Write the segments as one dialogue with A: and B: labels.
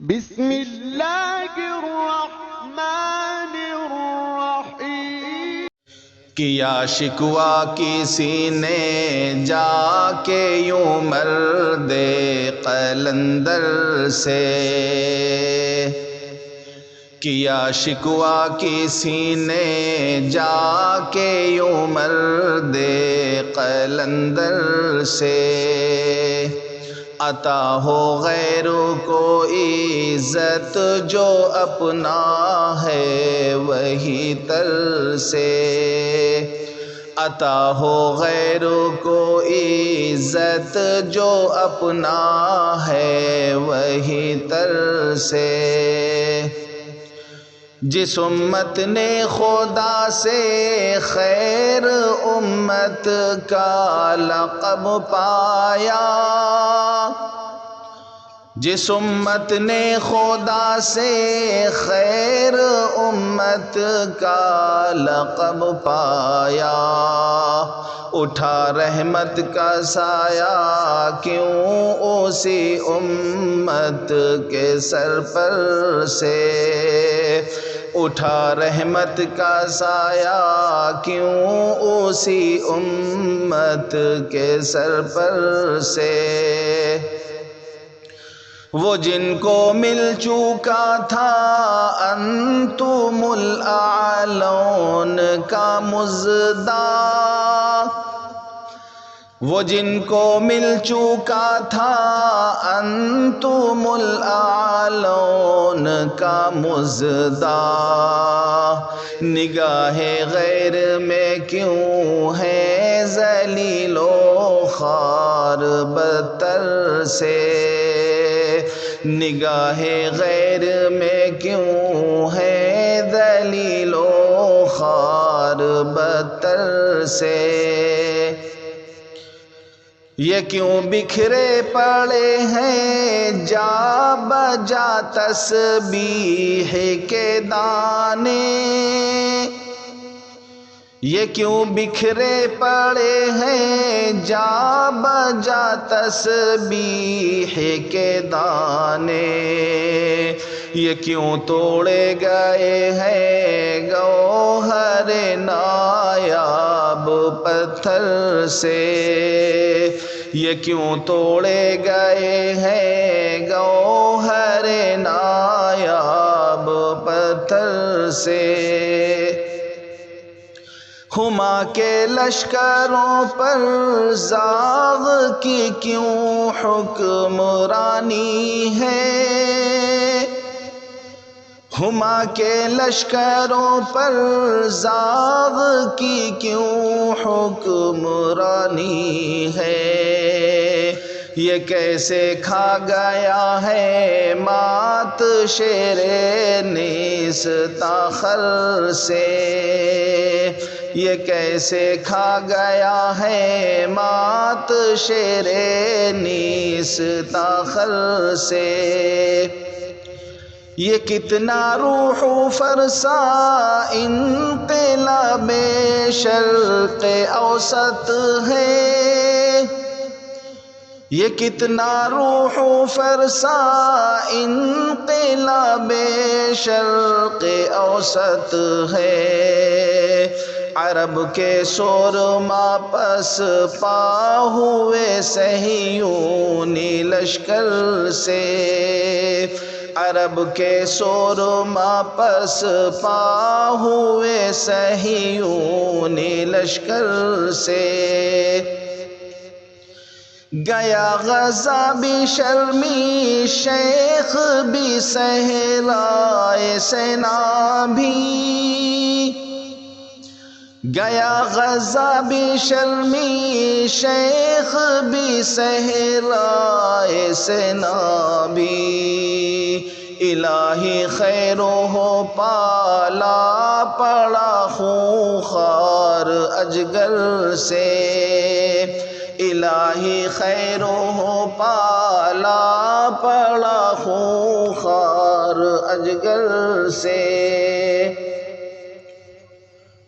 A: بسم اللہ الرحمن الرحیم۔
B: کیا شکوہ کسی نے جا کے یوں مرد قلندر سے، کیا شکوہ کسی نے جا کے یوں مرد قلندر سے، عطا ہو غیروں کو عزت جو اپنا ہے وہی تر سے، عطا ہو غیروں کو عزت جو اپنا ہے وہی تر سے، جس امت نے خدا سے خیر امت کا لقب پایا، جس امت نے خدا سے خیر امت کا لقب پایا، اٹھا رحمت کا سایہ کیوں اسی امت کے سر پر سے، اٹھا رحمت کا سایہ کیوں اسی امت کے سر پر سے، وہ جن کو مل چکا تھا انتم الاعلون کا مزدہ، وہ جن کو مل چکا تھا انتم الاعلون کا مزدہ، نگاہ غیر میں کیوں ہے ذلیل و خوار بدتر سے، نگاہ غیر میں کیوں ہے ذلیل و خوار بدتر سے، یہ کیوں بکھرے پڑے ہیں جا بجا تسبیح کے دانے، یہ کیوں بکھرے پڑے ہیں جا بجا تسبیح کے دانے، یہ کیوں توڑے گئے ہیں گوہر نایاب پتھر سے، یہ کیوں توڑے گئے ہیں گوہر نایاب پتھر سے، ہما کے لشکروں پر زاغ کی کیوں حکمرانی ہے، ہما کے لشکروں پر زاغ کی کیوں حکمرانی ہے، یہ کیسے کھا گیا ہے مات شیر نیستاں خر سے، یہ کیسے کھا گیا ہے مات شیر نیستاں خر سے، یہ کتنا روح فرسا انقلاب شرق اوسط ہے، یہ کتنا روح فرسا انقلاب شرق اوسط ہے، عرب کے سورما پس پا ہوئے صہیونی لشکر سے، عرب کے سورما پس پا ہوئے صہیونی لشکر سے، گیا غزہ بھی شرمی شیخ بھی صحرائے سینا بھی، گیا غزہ بھی شرمی شیخ بھی صحرائے سینا بھی، الہی خیر ہو پالا پڑا خونخوار اجگر سے، الہی خیر ہو پالا پڑا خونخوار اجگر سے،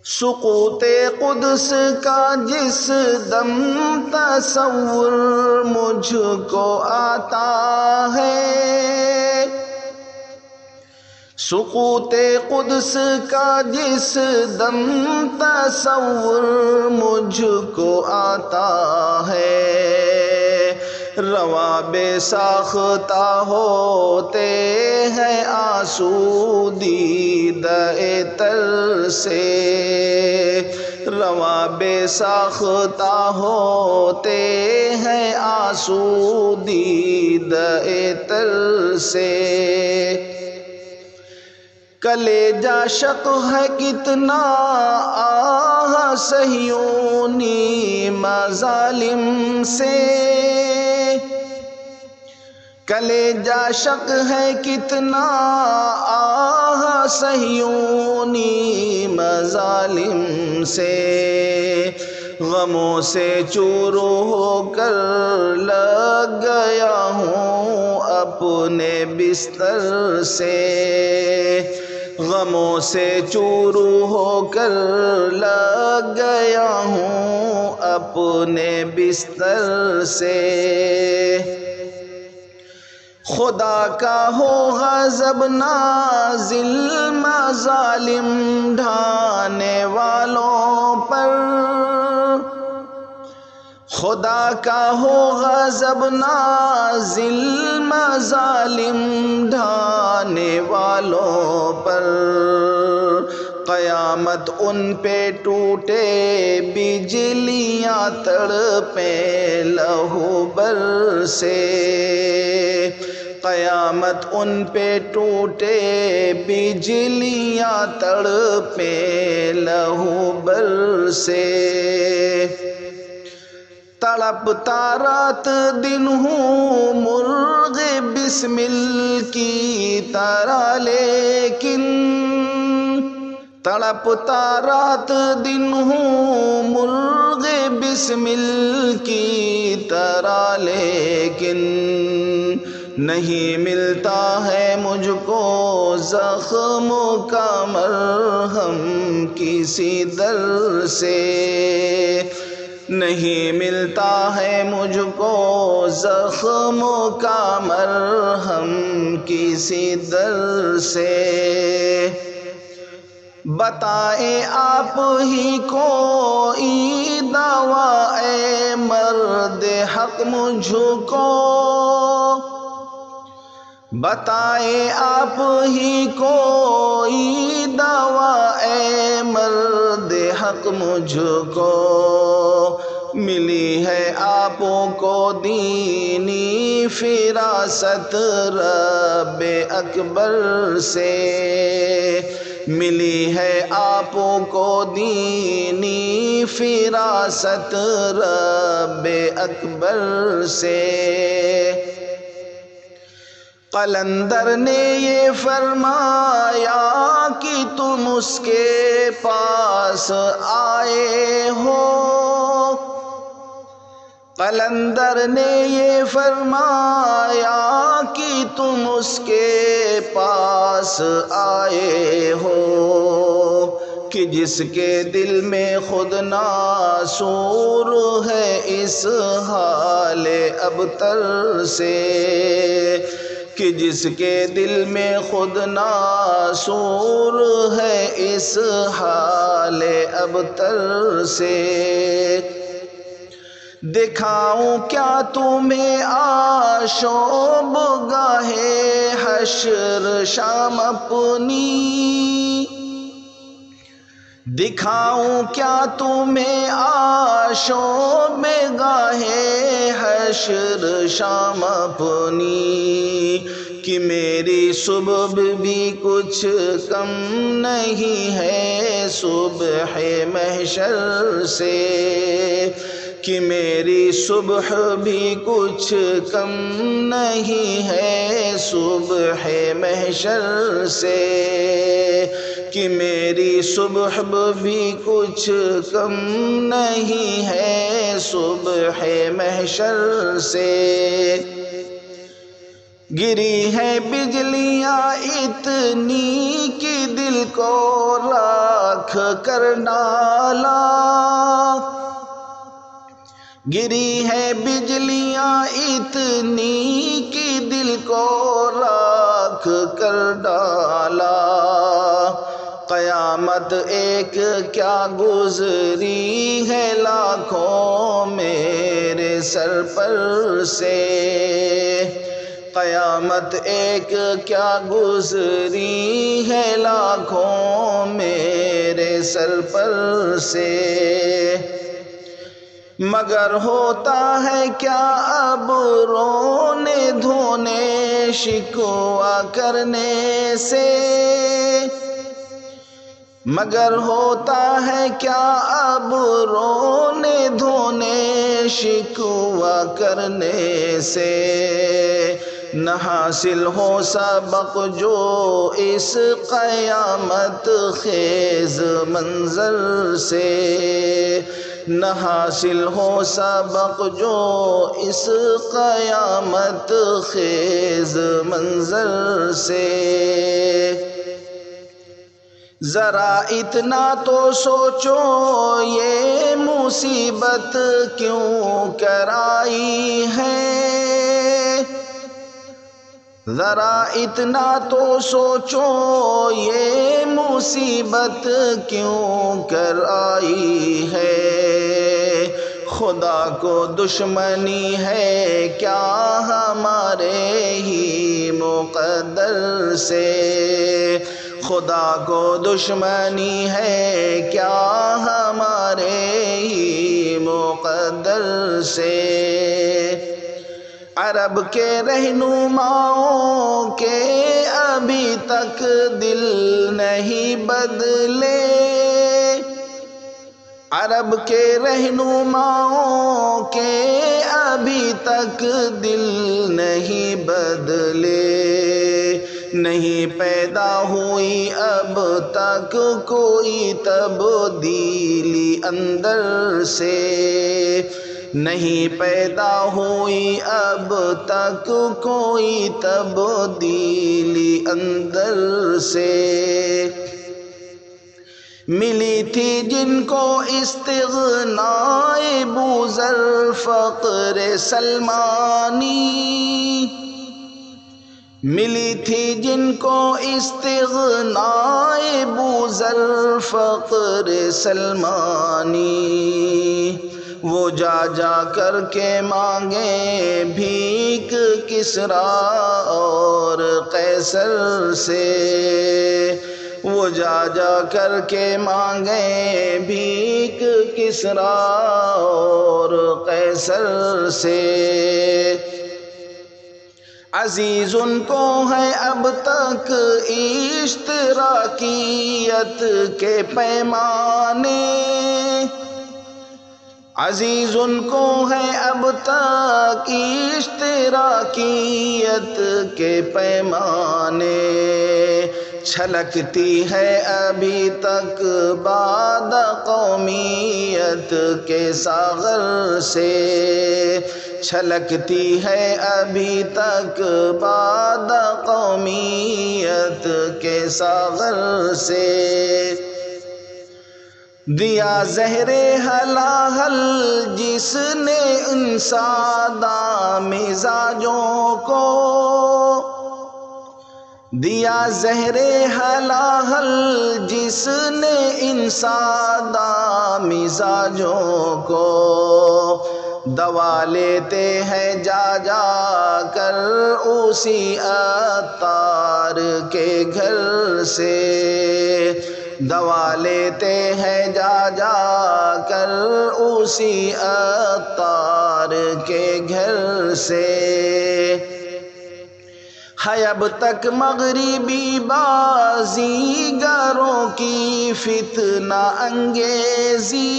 B: سقوط قدس کا جس دم تصور مجھ کو آتا ہے، سقوط قدس کا جس دم تصور مجھ کو آتا ہے، رواں بے ساختہ ہوتے ہیں آسودیدہ تر سے، رواں بے ساختہ ہوتے ہیں آسودیدہ تر سے، کلیجہ شق ہے کتنا آہ صہیونی مظالم سے، کلیجہ شق ہے کتنا آہ صہیونی مظالم سے، غموں سے چور ہو کر لگ گیا ہوں اپنے بستر سے، غموں سے چور ہو کر لگ گیا ہوں اپنے بستر سے، خدا کا ہو غضب نازل مظالم ڈھانے والوں پر، خدا کا ہو غضب نازل مظالم ڈھانے والوں پر، قیامت ان پہ ٹوٹے بجلیاں تڑپیں لہو برسے، قیامت ان پہ ٹوٹے بجلیاں تڑپیں لہو برسے، تڑپتا رات دن ہوں مرغ بسمل کی طرح، لیکن تڑپتا رات دن ہوں مرغ بسمل کی طرح، لیکن نہیں ملتا ہے مجھ کو زخم کا مرہم کسی در سے، نہیں ملتا ہے مجھ کو زخم کا مرہم کسی در سے، بتائیں آپ ہی کوئی دوا اے مرد حق مجھ کو، بتائیں آپ ہی کوئی دوا اے مرد حق مجھ کو، ملی ہے آپ کو دینی فراست رب اکبر سے، ملی ہے آپ کو دینی فراست رب اکبر سے، قلندر نے یہ فرمایا کہ تم اس کے پاس آئے ہو، قلندر نے یہ فرمایا کہ تم اس کے پاس آئے ہو، کہ جس کے دل میں خود ناسور ہے اس حال ابتر سے، کہ جس کے دل میں خود ناسور ہے اس حال ابتر سے، دکھاؤں کیا تمہیں آشوب گاہے حشر شام اپنی، دکھاؤں کیا تمہیں آشوب گاہے حشر شام اپنی، کہ میری صبح بھی کچھ کم نہیں ہے صبح محشر سے، کہ میری صبح بھی کچھ کم نہیں ہے صبح محشر سے، کہ میری صبح بھی کچھ کم نہیں ہے صبح محشر سے، گری ہے بجلیاں اتنی کہ دل کو راکھ کر ڈالا، گری ہے بجلیاں اتنی کہ دل کو راکھ کر ڈالا، قیامت ایک کیا گزری ہے لاکھوں میرے سر پر سے، قیامت ایک کیا گزری ہے لاکھوں میرے سر پر سے، مگر ہوتا ہے کیا اب رونے دھونے شکوہ کرنے سے، مگر ہوتا ہے کیا اب رونے دھونے شکوہ کرنے سے، نہ حاصل ہو سبق جو اس قیامت خیز منظر سے، نہ حاصل ہو سبق جو اس قیامت خیز منظر سے، ذرا اتنا تو سوچو یہ مصیبت کیوں کرائی ہے، ذرا اتنا تو سوچو یہ مصیبت کیوں کرائی ہے، خدا کو دشمنی ہے کیا ہمارے ہی مقدر سے، خدا کو دشمنی ہے کیا ہمارے ہی مقدر سے، عرب کے رہنماؤں کے ابھی تک دل نہیں بدلے، عرب کے رہنماؤں کے ابھی تک دل نہیں بدلے، نہیں پیدا ہوئی اب تک کوئی تبدیلی اندر سے، نہیں پیدا ہوئی اب تک کوئی تبدیلی اندر سے، ملی تھی جن کو استغنائے بوذر فقر سلمانی، ملی تھی جن کو استغنائے بوذر فقر سلمانی، وہ جا جا کر کے مانگے بھیک کسریٰ اور قیصر سے، وہ جا جا کر کے مانگے بھیک کسریٰ اور قیصر سے، عزیز ان کو ہے اب تک اشتراکیت کے پیمانے، عزیز ان کو ہے اب تک اشتراکیت کے پیمانے، چھلکتی ہے ابھی تک باد قومیت کے ساغر سے، چھلکتی ہے ابھی تک باد قومیت کے ساغر سے، دیا زہر حلاحل جس نے ان سادہ مزاجوں کو، دیا زہر حلاحل جس نے ان سادہ مزاجوں کو، دوا لیتے ہیں جا جا کر اسی عطار کے گھر سے، دوا لیتے ہیں جا جا کر اسی عطار کے گھر سے، ہے اب تک مغربی بازیگروں کی فتنہ انگیزی،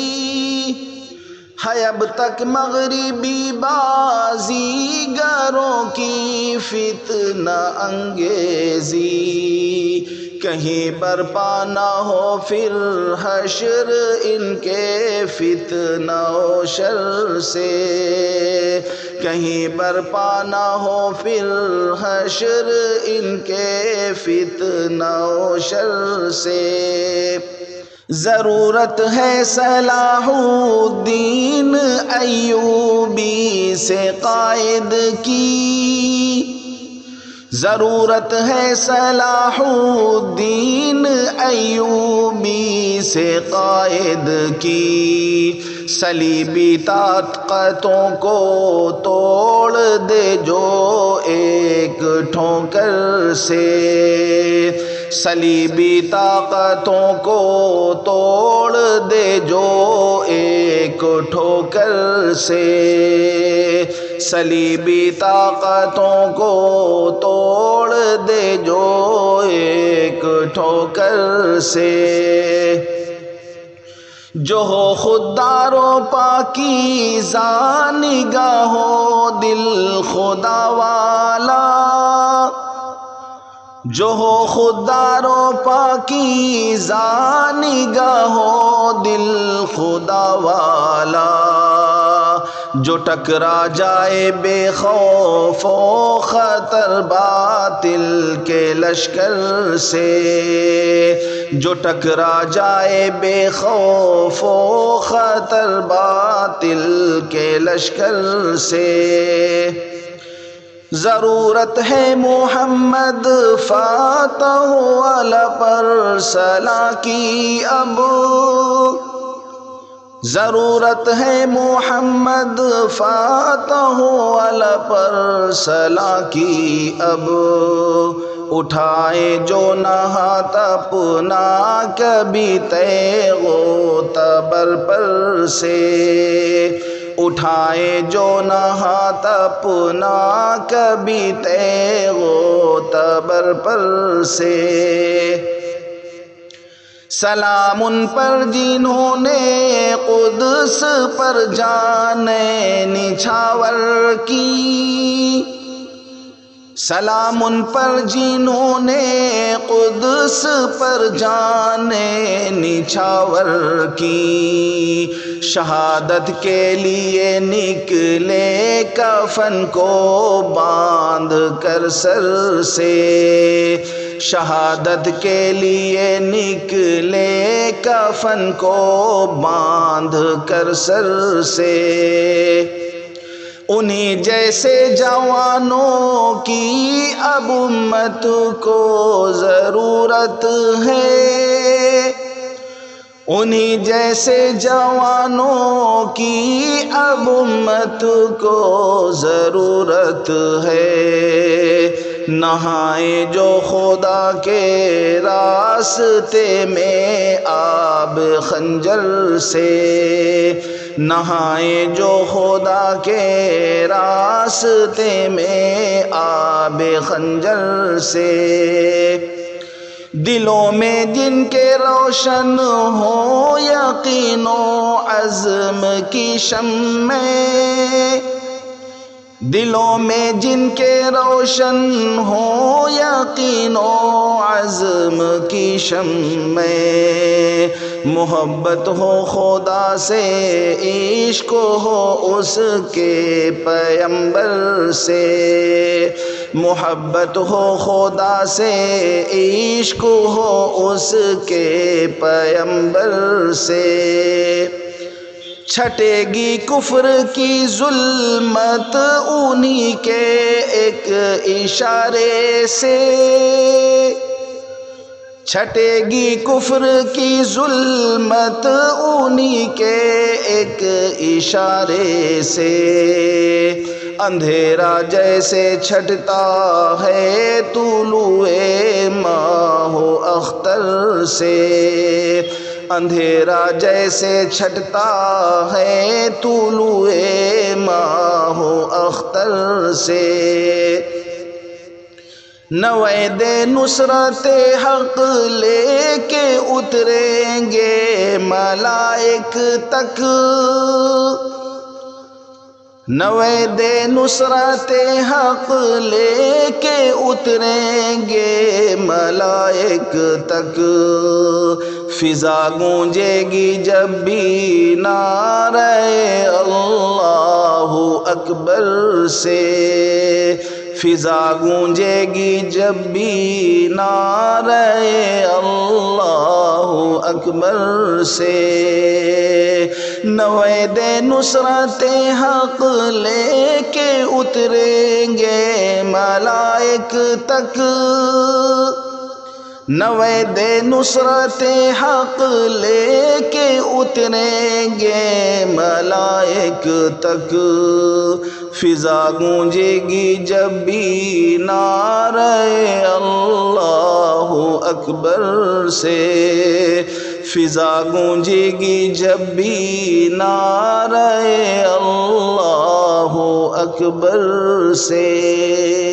B: ہے اب تک مغربی بازیگروں کی فتنہ انگیزی، کہیں برپا نہ ہو پھر حشر ان کے فتنہ و شر سے، کہیں برپا نہ ہو پھر حشر ان کے فتنہ و شر سے، ضرورت ہے صلاح الدین ایوبی سے قائد کی، ضرورت ہے صلاح الدین ایوبی سے قائد کی، صلیبی طاقتوں کو توڑ دے جو ایک ٹھوکر سے، صلیبی طاقتوں کو توڑ دے جو ایک ٹھوکر سے، صلیبی طاقتوں کو توڑ دے جو ایک ٹھوکر سے، جو ہو خوددار و پاکیزہ نگاہ و دل خدا والا، جو ہو خوددار و پاکیزہ نگاہ و دل خدا والا، جو ٹکرا جائے بے خوف و خطر باطل کے لشکر سے، جو ٹکرا جائے بے خوف و خطر باطل کے لشکر سے، ضرورت ہے محمد فاتح والا پر صلاح کی اب، ضرورت ہے محمد فاتح والا پر صلاح کی اب، اٹھائے جو نہات اپنا کبھی تیغ و تبر پر سے، اٹھائے جو نہات اپنا کبھی تیغ و تبر پر سے، سلام ان پر جنہوں نے قدس پر جان نچھاور کی، سلام ان پر جنہوں نے قدس پر جان نچھاور کی، شہادت کے لیے نکلے کفن کو باندھ کر سر سے، شہادت کے لیے نکلے کفن کو باندھ کر سر سے، انہی جیسے جوانوں کی اب امت کو ضرورت ہے، انہی جیسے جوانوں کی اب امت کو ضرورت ہے، نہائے جو خدا کے راستے میں آب خنجر سے، نہائے جو خدا کے راستے میں آب خنجر سے، دلوں میں جن کے روشن ہو یقین و عزم کی شمع، دلوں میں جن کے روشن ہو یقین و عزم کی شمع، محبت ہو خدا سے عشق ہو اس کے پیمبر سے، محبت ہو خدا سے عشق ہو اس کے پیمبر سے، چھٹے گی کفر کی ظلمت انہی کے ایک اشارے سے، چھٹے گی کفر کی ظلمت انہی کے ایک اشارے سے، اندھیرا جیسے چھٹتا ہے طلوع ماہ اختر سے، اندھیرا جیسے چھٹتا ہے طلوع ماہ اختر سے، نوید نصرت حق لے کے اتریں گے ملائک تک، نوید نصرت حق لے کے اتریں گے ملائک تک، فضا گونجے گی جب بھی نعرہ اللہ اکبر سے، فضا گونجے گی جب بھی نعرہ اللہ اکبر سے، نوید نصرت حق لے کے اتریں گے ملائک تک، نوید نصرت حق لے کے اتریں گے ملائک تک، فضا گونجے گی جب بھی نعرہ اللہ اکبر سے، فضا گونجے گی جب بھی نعرہ اللہ اکبر سے۔